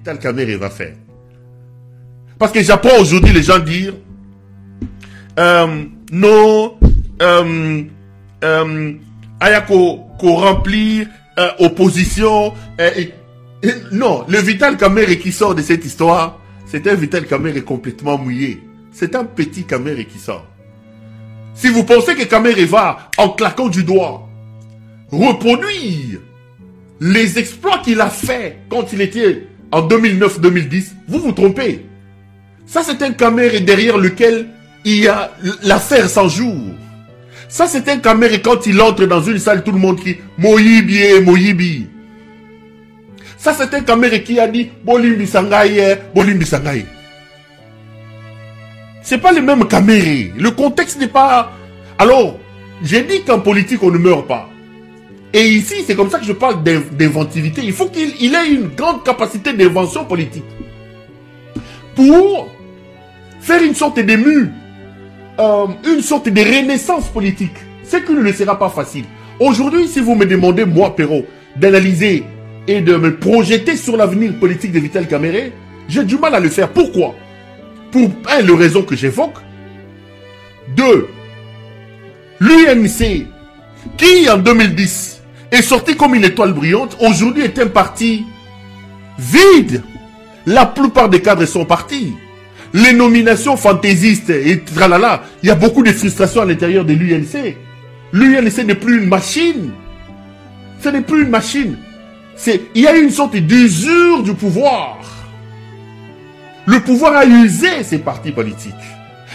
Vital Kamerhe va faire. Parce que j'apprends aujourd'hui les gens dire non, ayako remplir opposition. Non, le Vital Kamerhe qui sort de cette histoire, c'est un Vital Kamerhe complètement mouillé. C'est un petit Kamerhe qui sort. Si vous pensez que Kamerhe va, en claquant du doigt, reproduire les exploits qu'il a fait quand il était en 2009-2010, vous vous trompez. Ça, c'est un Kamerhe derrière lequel il y a l'affaire 100 jours. Ça, c'est un Kamerhe quand il entre dans une salle, tout le monde crie « Moyibi, Moyibi ». Ça, c'est un Kamerhe qui a dit « Bolimbi Sangaye, Bolimbi Sangaye ». C'est pas le même Kamerhe. Le contexte n'est pas... Alors, j'ai dit qu'en politique, on ne meurt pas. Et ici, c'est comme ça que je parle d'inventivité. Il faut qu'il ait une grande capacité d'invention politique. Pour faire une sorte d'ému, une sorte de renaissance politique. Ce qui ne sera pas facile. Aujourd'hui, si vous me demandez, moi, Perrault, d'analyser et de me projeter sur l'avenir politique de Vital Kamerhe, j'ai du mal à le faire. Pourquoi? Pour, un, les raisons que j'évoque. Deux, l'UNC, qui en 2010 est sorti comme une étoile brillante, aujourd'hui est un parti vide. La plupart des cadres sont partis. Les nominations fantaisistes et tralala, il y a beaucoup de frustration à l'intérieur de l'UNC. L'UNC n'est plus une machine. Ce n'est plus une machine. Il y a une sorte d'usure du pouvoir. Le pouvoir a usé ces partis politiques.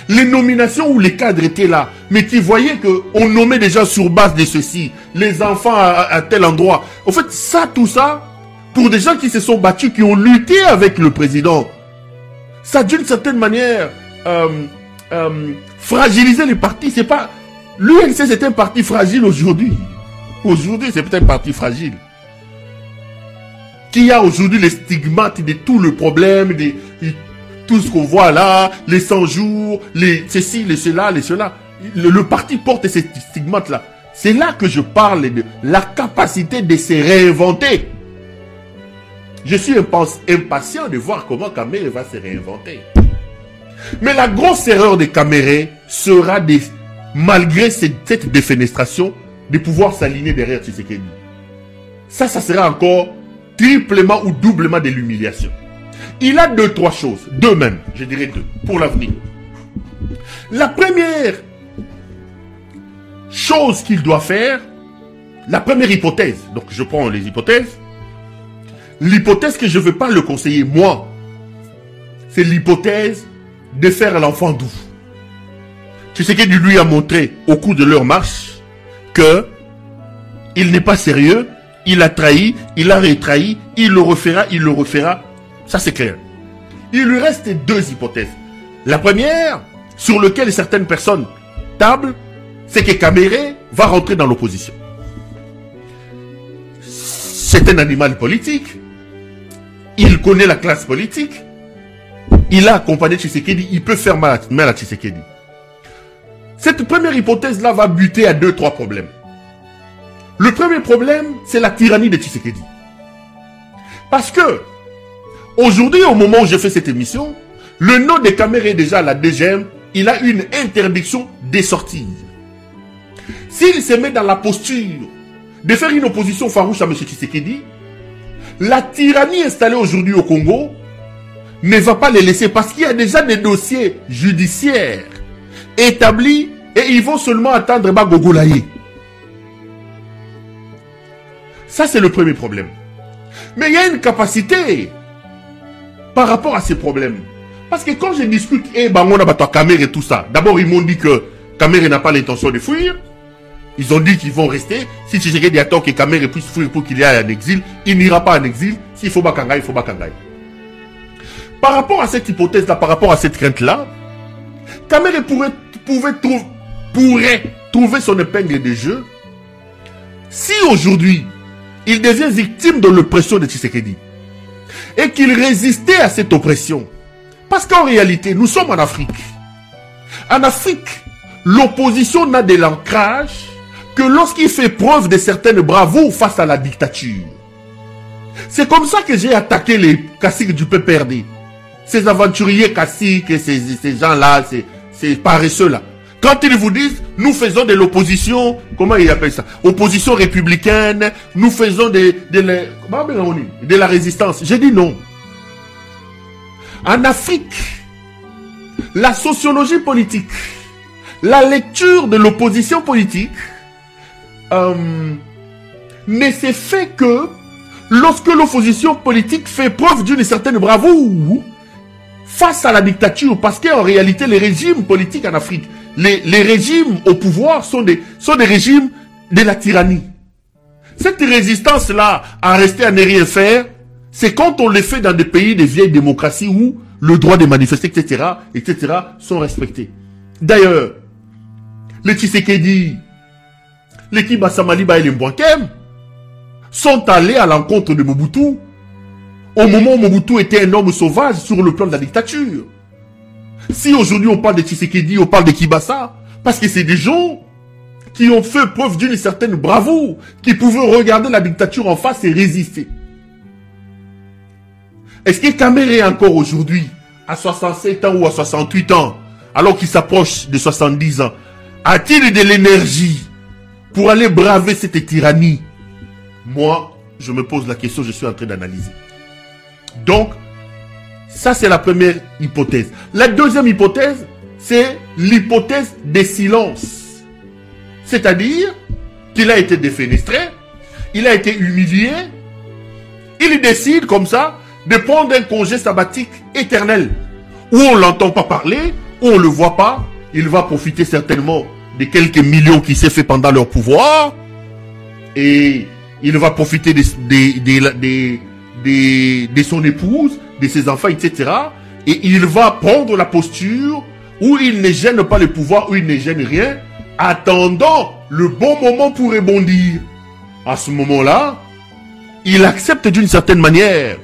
Les nominations où les cadres étaient là, mais qui voyaient qu'on nommait des gens sur base de ceci, les enfants à tel endroit. En fait, ça, tout ça, pour des gens qui se sont battus, qui ont lutté avec le président, ça d'une certaine manière fragiliser les partis. C'est pas... L'UNC, c'est un parti fragile aujourd'hui. Aujourd'hui, c'est peut-être un parti fragile. Qui a aujourd'hui les stigmates de tout le problème, de tout ce qu'on voit là, les 100 jours, les ceci, les cela, les cela. Le parti porte ces stigmates-là. C'est là que je parle de la capacité de se réinventer. Je suis impatient de voir comment Kamerhe va se réinventer. Mais la grosse erreur de Kamerhe sera, malgré cette défenestration, de pouvoir s'aligner derrière Tshisekedi. Ça sera encore triplement ou doublement de l'humiliation. Il a deux, trois choses, deux même, je dirais deux, pour l'avenir. La première chose qu'il doit faire, la première hypothèse, donc je prends les hypothèses, l'hypothèse que je ne veux pas le conseiller, moi, c'est l'hypothèse de faire l'enfant doux. Tshisekedi lui a montré au cours de leur marche que il n'est pas sérieux, il a trahi, il a retrahi, il le refera, ça c'est clair. Il lui reste deux hypothèses. La première, sur laquelle certaines personnes tablent, c'est que Kamerhe va rentrer dans l'opposition. C'est un animal politique, il connaît la classe politique, il a accompagné Tshisekedi, il peut faire mal à Tshisekedi. Cette première hypothèse-là va buter à deux, trois problèmes. Le premier problème, c'est la tyrannie de Tshisekedi. Parce que, aujourd'hui, au moment où je fais cette émission, le nom de Kamerhe est déjà à la DGM, il a une interdiction des sorties. S'il se met dans la posture de faire une opposition farouche à M. Tshisekedi, la tyrannie installée aujourd'hui au Congo ne va pas les laisser parce qu'il y a déjà des dossiers judiciaires établis et ils vont seulement attendre Bagogolaye. Ça, c'est le premier problème. Mais il y a une capacité par rapport à ces problèmes. Parce que quand je discute, Kamerhe et tout ça, d'abord ils m'ont dit que Kamerhe n'a pas l'intention de fuir. Ils ont dit qu'ils vont rester. Si Tshisekedi attend que Kamerhe puisse fuir pour qu'il y ait un exil, il n'ira pas en exil. S'il faut Bakangaï, il faut Bakangaï. Par rapport à cette hypothèse-là, par rapport à cette crainte-là, Kamerhe pourrait trouver son épingle de jeu si aujourd'hui il devient victime de l'oppression de Tshisekedi et qu'il résistait à cette oppression. Parce qu'en réalité, nous sommes en Afrique. En Afrique, l'opposition n'a de l'ancrage que lorsqu'il fait preuve de certaines bravoures face à la dictature. C'est comme ça que j'ai attaqué les caciques du PPRD. Ces aventuriers caciques, ces gens-là, ces paresseux-là. Quand ils vous disent, nous faisons de l'opposition, comment ils appellent ça? Opposition républicaine, nous faisons de la résistance. J'ai dit non. En Afrique, la sociologie politique, la lecture de l'opposition politique, ne s'est fait que lorsque l'opposition politique fait preuve d'une certaine bravoure face à la dictature, parce qu'en réalité, les régimes politiques en Afrique, les régimes au pouvoir sont des régimes de la tyrannie. Cette résistance-là à rester à ne rien faire, c'est quand on les fait dans des pays de vieilles démocraties où le droit de manifester, etc., sont respectés. D'ailleurs, les Tshisekedi, les Kibasa Maliba et les Mbwankem sont allés à l'encontre de Mobutu au moment où Mobutu était un homme sauvage sur le plan de la dictature. Si aujourd'hui on parle de Tshisekedi, on parle de Kibasa, parce que c'est des gens qui ont fait preuve d'une certaine bravoure, qui pouvaient regarder la dictature en face et résister. Est-ce que Kamere encore aujourd'hui, à 67 ans ou à 68 ans, alors qu'il s'approche de 70 ans, a-t-il de l'énergie pour aller braver cette tyrannie? Moi, je me pose la question, je suis en train d'analyser. Donc, ça c'est la première hypothèse. La deuxième hypothèse, c'est l'hypothèse des silences. C'est-à-dire qu'il a été défenestré, il a été humilié, il décide comme ça de prendre un congé sabbatique éternel, où on ne l'entend pas parler, où on ne le voit pas. Il va profiter certainement de quelques millions qu'il s'est fait pendant leur pouvoir, et il va profiter de son épouse, de ses enfants, etc. Et il va prendre la posture où il ne gêne pas le pouvoir, où il ne gêne rien, attendant le bon moment pour rebondir. À ce moment-là, il accepte d'une certaine manière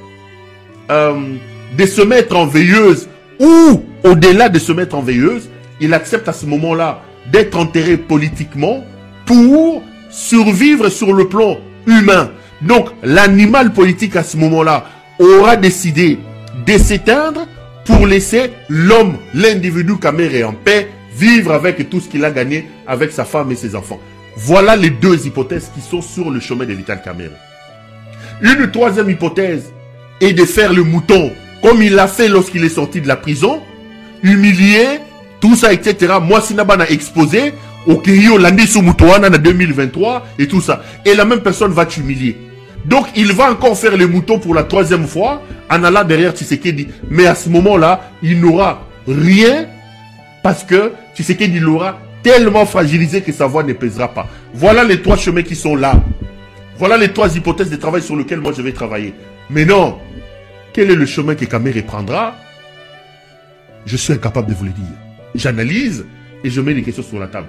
de se mettre en veilleuse, ou au-delà de se mettre en veilleuse, il accepte à ce moment-là d'être enterré politiquement pour survivre sur le plan humain. Donc l'animal politique à ce moment-là aura décidé de s'éteindre pour laisser l'homme, l'individu Kamere en paix, vivre avec tout ce qu'il a gagné avec sa femme et ses enfants. Voilà les deux hypothèses qui sont sur le chemin de Vital Kamere. Une troisième hypothèse est de faire le mouton, comme il l'a fait lorsqu'il est sorti de la prison, humilié, tout ça, etc. Moi, Sinaba n'a exposé au Kério Landi Soumoutoana en 2023 et tout ça. Et la même personne va t'humilier. Donc, il va encore faire le mouton pour la troisième fois en allant derrière Tshisekedi. Mais à ce moment-là, il n'aura rien parce que Tshisekedi l'aura tellement fragilisé que sa voix ne pèsera pas. Voilà les trois chemins qui sont là. Voilà les trois hypothèses de travail sur lesquelles moi je vais travailler. Mais non, quel est le chemin que Kamere prendra? Je suis incapable de vous le dire. J'analyse et je mets des questions sur la table.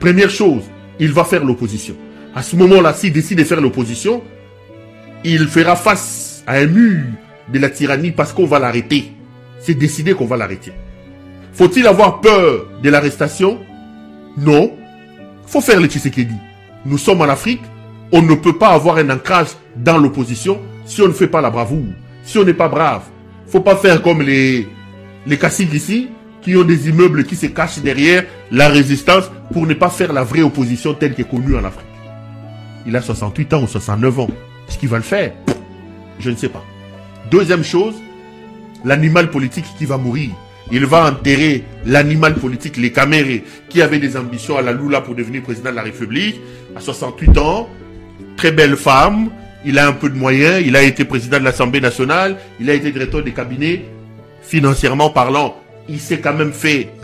Première chose, il va faire l'opposition. À ce moment-là, s'il décide de faire l'opposition, il fera face à un mur de la tyrannie parce qu'on va l'arrêter. C'est décidé qu'on va l'arrêter. Faut-il avoir peur de l'arrestation? Non. Faut faire le Tshisekedi. Nous sommes en Afrique. On ne peut pas avoir un ancrage dans l'opposition si on ne fait pas la bravoure. Si on n'est pas brave. Faut pas faire comme les caciques ici qui ont des immeubles qui se cachent derrière la résistance pour ne pas faire la vraie opposition telle qu'elle est connue en Afrique. Il a 68 ans ou 69 ans. Est-ce qu'il va le faire? Je ne sais pas. Deuxième chose, l'animal politique qui va mourir. Il va enterrer l'animal politique, les Kamere, qui avait des ambitions à la Lula pour devenir président de la République, à 68 ans, très belle femme, il a un peu de moyens, il a été président de l'Assemblée nationale, il a été directeur des cabinets, financièrement parlant, il s'est quand même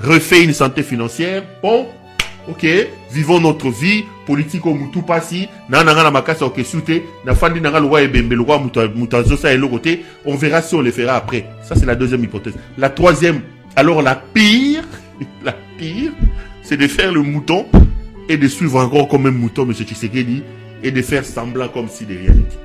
refait une santé financière. Bon, ok, vivons notre vie, politique au mutu pasi, na makasa okesute, na fandi nanga lwa ebembe lwa mutazosa et le côté, on verra si on le fera après. Ça c'est la deuxième hypothèse. La troisième, alors la pire, c'est de faire le mouton et de suivre encore comme un mouton, M. Tshisekedi, et de faire semblant comme si de rien n'était.